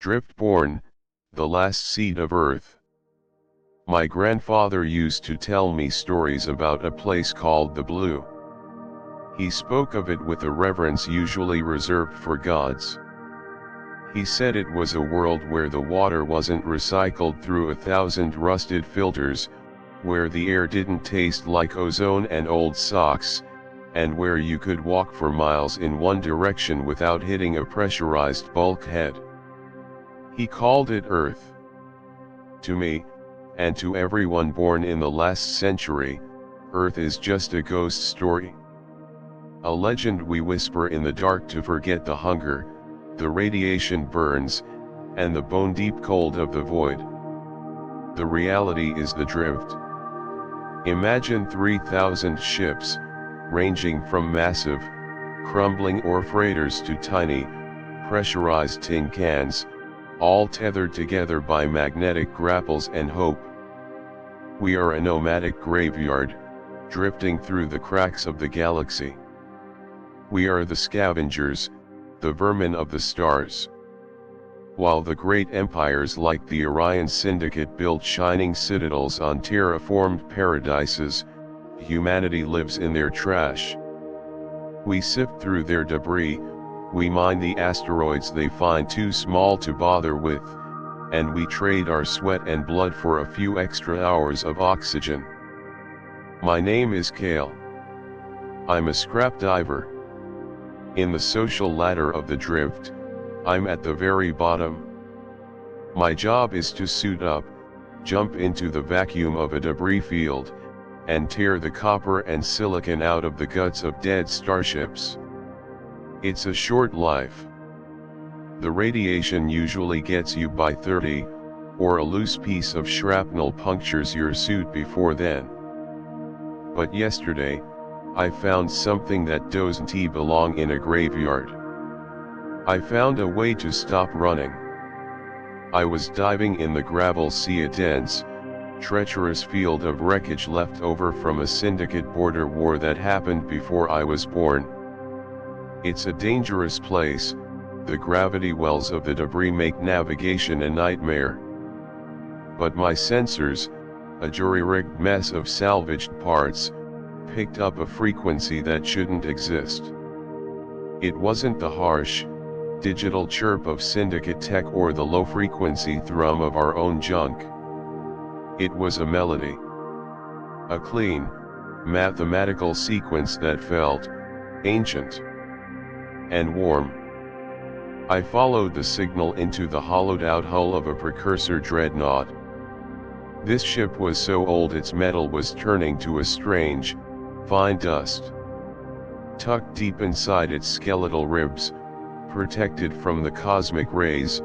Driftborn, the last seed of Earth. My grandfather used to tell me stories about a place called the Blue. He spoke of it with a reverence usually reserved for gods. He said it was a world where the water wasn't recycled through 1,000 rusted filters, where the air didn't taste like ozone and old socks, and where you could walk for miles in one direction without hitting a pressurized bulkhead. He called it Earth. To me, and to everyone born in the last century, Earth is just a ghost story. A legend we whisper in the dark to forget the hunger, the radiation burns, and the bone-deep cold of the void. The reality is the drift. Imagine 3,000 ships, ranging from massive, crumbling ore freighters to tiny, pressurized tin cans, all tethered together by magnetic grapples and hope. We are a nomadic graveyard, drifting through the cracks of the galaxy. We are the scavengers, the vermin of the stars. While the great empires like the Orion Syndicate built shining citadels on terraformed paradises, humanity lives in their trash. We sift through their debris, we mine the asteroids they find too small to bother with, and we trade our sweat and blood for a few extra hours of oxygen. My name is Kael. I'm a scrap diver. In the social ladder of the drift, I'm at the very bottom. My job is to suit up, jump into the vacuum of a debris field, and tear the copper and silicon out of the guts of dead starships. It's a short life. The radiation usually gets you by 30, or a loose piece of shrapnel punctures your suit before then. But yesterday, I found something that doesn't belong in a graveyard. I found a way to stop running. I was diving in the gravel sea, a dense, treacherous field of wreckage left over from a syndicate border war that happened before I was born. It's a dangerous place. The gravity wells of the debris make navigation a nightmare. But my sensors, a jury-rigged mess of salvaged parts, picked up a frequency that shouldn't exist. It wasn't the harsh, digital chirp of syndicate tech or the low-frequency thrum of our own junk. It was a melody. A clean, mathematical sequence that felt ancient and warm. I followed the signal into the hollowed-out hull of a Precursor dreadnought. This ship was so old its metal was turning to a strange, fine dust. Tucked deep inside its skeletal ribs, protected from the cosmic rays,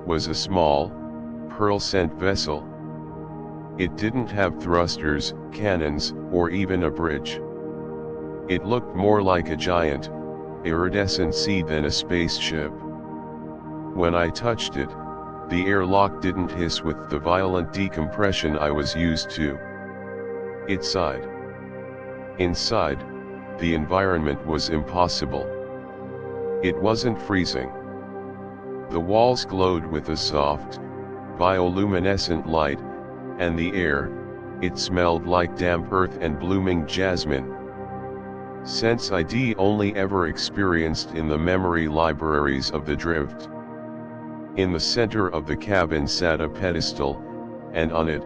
was a small, pearl-sent vessel. It didn't have thrusters, cannons, or even a bridge. It looked more like a giant, iridescent sea than a spaceship. When I touched it, the airlock didn't hiss with the violent decompression I was used to. It sighed. Inside, the environment was impossible. It wasn't freezing. The walls glowed with a soft, bioluminescent light, and the air, it smelled like damp earth and blooming jasmine. Sense I'd only ever experienced in the memory libraries of the drift. In the center of the cabin sat a pedestal, and on it,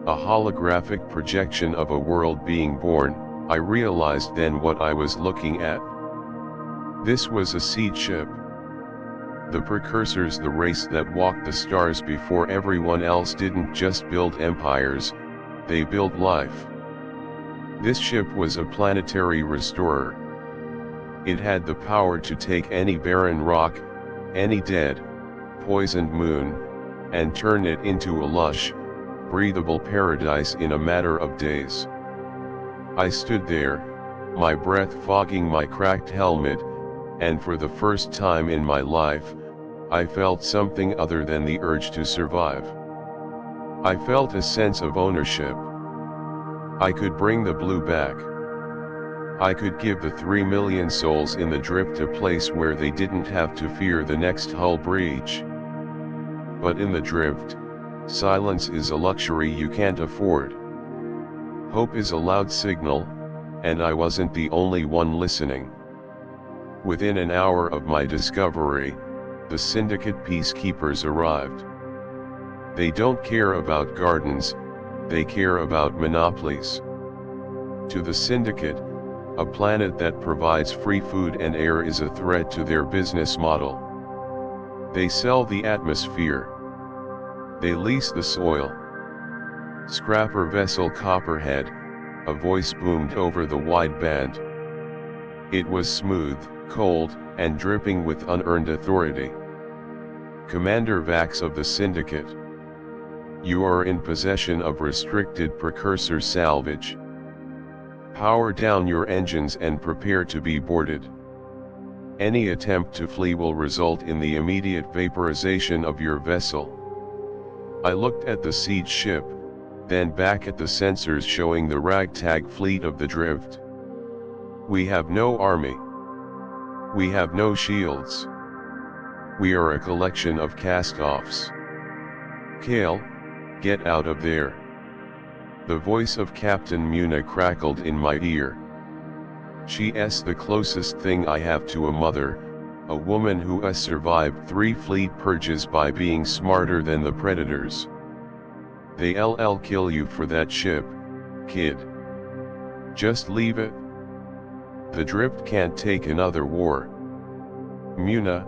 a holographic projection of a world being born. I realized then what I was looking at. This was a seed ship. The Precursors, the race that walked the stars before everyone else, didn't just build empires, they built life. This ship was a planetary restorer. It had the power to take any barren rock, any dead, poisoned moon, and turn it into a lush, breathable paradise in a matter of days. I stood there, my breath fogging my cracked helmet, and for the first time in my life, I felt something other than the urge to survive. I felt a sense of ownership. I could bring the blue back. I could give the 3 million souls in the drift a place where they didn't have to fear the next hull breach. But in the drift, silence is a luxury you can't afford. Hope is a loud signal, and I wasn't the only one listening. Within an hour of my discovery, the Syndicate peacekeepers arrived. They don't care about gardens, they care about monopolies. To the Syndicate, a planet that provides free food and air is a threat to their business model. They sell the atmosphere. They lease the soil. Scrapper vessel Copperhead, a voice boomed over the wideband. It was smooth, cold, and dripping with unearned authority. Commander Vax of the Syndicate. You are in possession of restricted precursor salvage. Power down your engines and prepare to be boarded. Any attempt to flee will result in the immediate vaporization of your vessel. I looked at the Seed-Ship, then back at the sensors showing the ragtag fleet of the drift. We have no army. We have no shields. We are a collection of cast-offs. Kael, get out of there. The voice of Captain Muna crackled in my ear. She's the closest thing I have to a mother, a woman who has survived 3 fleet purges by being smarter than the predators. They'll kill you for that ship, kid. Just leave it. The drift can't take another war. Muna,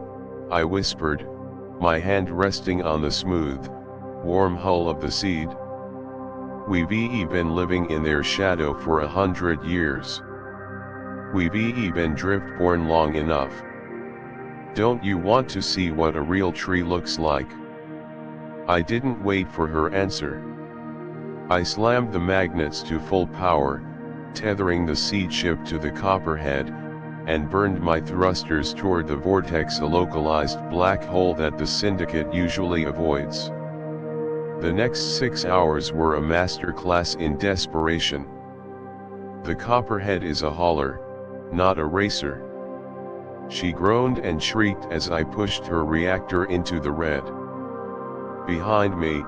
I whispered, my hand resting on the smooth, warm hull of the Seed. We've been living in their shadow for 100 years. We've been driftborn long enough. Don't you want to see what a real tree looks like? I didn't wait for her answer. I slammed the magnets to full power, tethering the Seed-Ship to the Copperhead, and burned my thrusters toward the vortex, a localized black hole that the Syndicate usually avoids. The next 6 hours were a masterclass in desperation. The Copperhead is a hauler, not a racer. She groaned and shrieked as I pushed her reactor into the red. Behind me,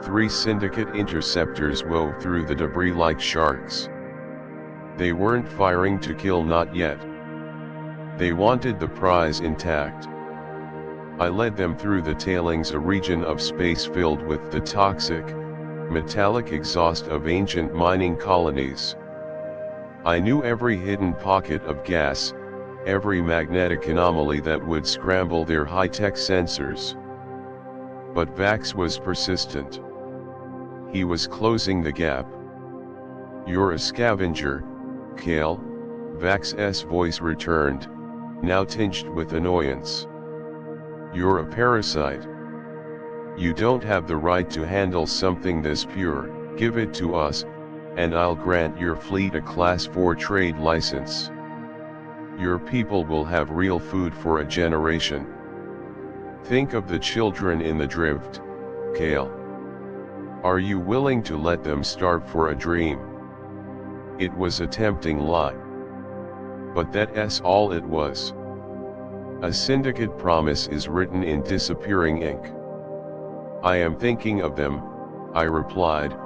3 Syndicate interceptors wove through the debris like sharks. They weren't firing to kill, not yet. They wanted the prize intact. I led them through the tailings, a region of space filled with the toxic, metallic exhaust of ancient mining colonies. I knew every hidden pocket of gas, every magnetic anomaly that would scramble their high-tech sensors. But Vax was persistent. He was closing the gap. You're a scavenger, Kael, Vax's voice returned, now tinged with annoyance. You're a parasite. You don't have the right to handle something this pure. Give it to us, and I'll grant your fleet a Class 4 trade license. Your people will have real food for a generation. Think of the children in the drift, Kael. Are you willing to let them starve for a dream? It was a tempting lie. But that's all it was. A Syndicate promise is written in disappearing ink. I am thinking of them, I replied,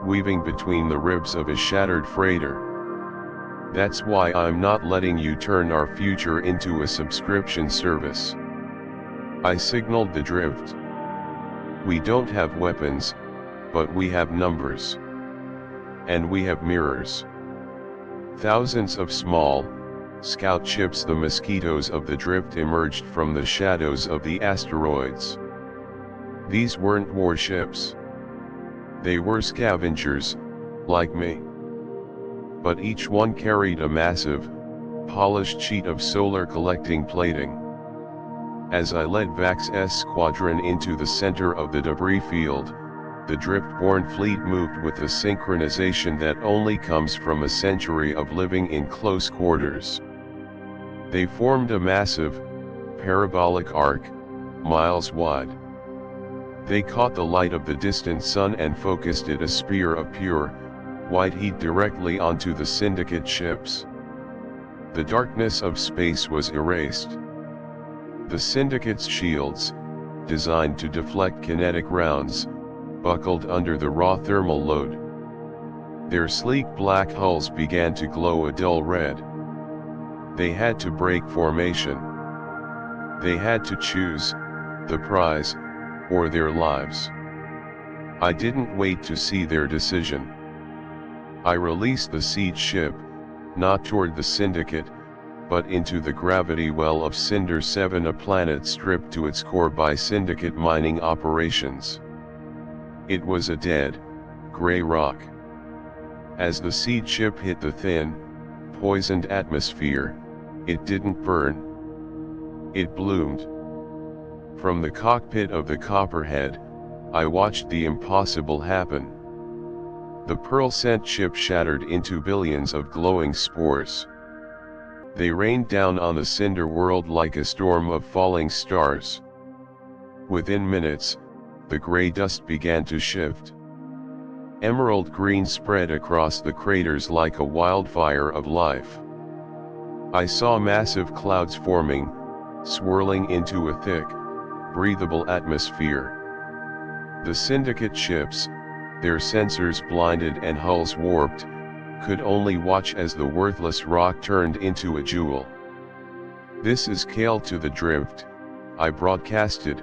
weaving between the ribs of a shattered freighter. That's why I'm not letting you turn our future into a subscription service. I signaled the drift. We don't have weapons, but we have numbers. And we have mirrors. Thousands of small, scout ships, the mosquitoes of the drift, emerged from the shadows of the asteroids. These weren't warships. They were scavengers, like me. But each one carried a massive, polished sheet of solar collecting plating. As I led Vax's squadron into the center of the debris field, the driftborn fleet moved with a synchronization that only comes from a century of living in close quarters. They formed a massive, parabolic arc, miles wide. They caught the light of the distant sun and focused it, a spear of pure, white heat, directly onto the Syndicate ships. The darkness of space was erased. The Syndicate's shields, designed to deflect kinetic rounds, buckled under the raw thermal load. Their sleek black hulls began to glow a dull red. They had to break formation. They had to choose the prize or their lives. I didn't wait to see their decision. I released the Seed-Ship, not toward the Syndicate, but into the gravity well of Cinder 7, a planet stripped to its core by Syndicate mining operations. It was a dead, gray rock. As the Seed-Ship hit the thin, poisoned atmosphere, it didn't burn. It bloomed. From the cockpit of the Copperhead, I watched the impossible happen. The pearl-sent ship shattered into billions of glowing spores. They rained down on the cinder world like a storm of falling stars. Within minutes, the gray dust began to shift. Emerald green spread across the craters like a wildfire of life. I saw massive clouds forming, swirling into a thick, breathable atmosphere. The Syndicate ships, their sensors blinded and hulls warped, could only watch as the worthless rock turned into a jewel. "This is Kael to the drift," I broadcasted,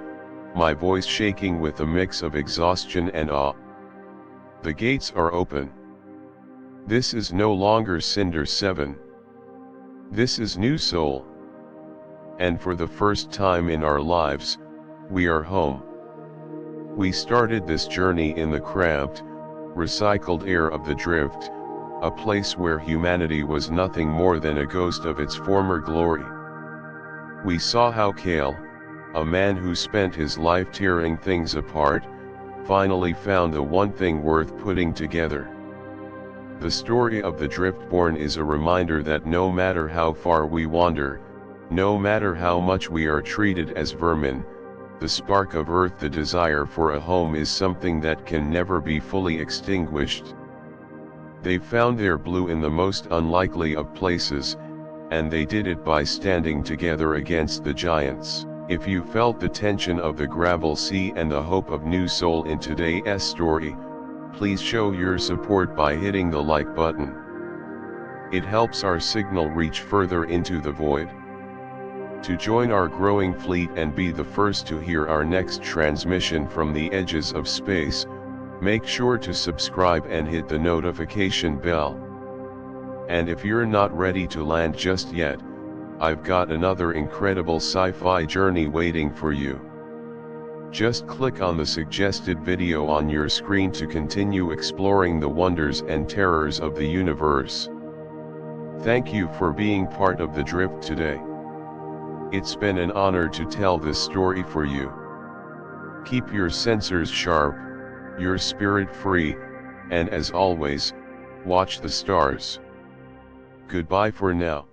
my voice shaking with a mix of exhaustion and awe. "The gates are open. This is no longer Cinder 7. This is New Sol. And for the first time in our lives, we are home." We started this journey in the cramped, recycled air of the drift, a place where humanity was nothing more than a ghost of its former glory. We saw how Kael, a man who spent his life tearing things apart, finally found the one thing worth putting together. The story of the Driftborn is a reminder that no matter how far we wander, no matter how much we are treated as vermin, the spark of Earth, the desire for a home, is something that can never be fully extinguished. They found their blue in the most unlikely of places, and they did it by standing together against the giants. If you felt the tension of the gravel sea and the hope of New Sol in today's story, please show your support by hitting the like button. It helps our signal reach further into the void. To join our growing fleet and be the first to hear our next transmission from the edges of space, make sure to subscribe and hit the notification bell. And if you're not ready to land just yet, I've got another incredible sci-fi journey waiting for you. Just click on the suggested video on your screen to continue exploring the wonders and terrors of the universe. Thank you for being part of the drift today. It's been an honor to tell this story for you. Keep your sensors sharp, your spirit free, and as always, watch the stars. Goodbye for now.